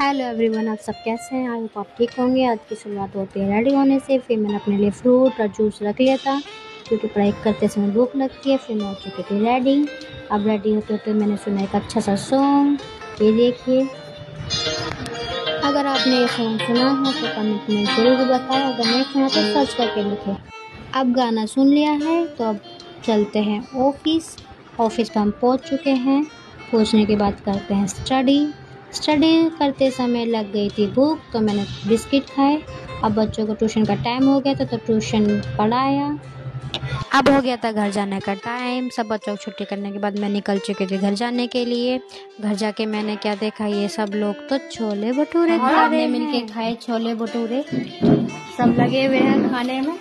Hello everyone, आप सब कैसे हैं? आई होप आप ठीक होंगे। आज की शुरुआत होती है रेडी होने से। फिर मैंने अपने लिए फ्रूट और जूस रख लिया था क्योंकि पढ़ाई करते समय भूख लगती है। फिर मैं हो चुकी थी रेडी। अब रेडी होते होते मैंने सुना एक अच्छा सा सॉन्ग, ये देखिए। अगर आपने ये सॉन्ग सुना है तो कमेंट में ज़रूर बताएं, अगर नहीं सुना तो सर्च करके लिखें। अब गाना सुन लिया है तो अब चलते हैं ऑफिस। ऑफिस पर हम पहुंच चुके हैं। पहुंचने के बाद करते हैं स्टडी करते समय लग गई थी भूख तो मैंने बिस्किट खाए। अब बच्चों को ट्यूशन का टाइम हो गया था तो ट्यूशन पढ़ाया। अब हो गया था घर जाने का टाइम। सब बच्चों को छुट्टी करने के बाद मैं निकल चुकी थी घर जाने के लिए। घर जाके मैंने क्या देखा, ये सब लोग तो छोले भटूरे खा रहे हैं। मिलके खाए छोले भटूरे, सब लगे हुए हैं खाने में।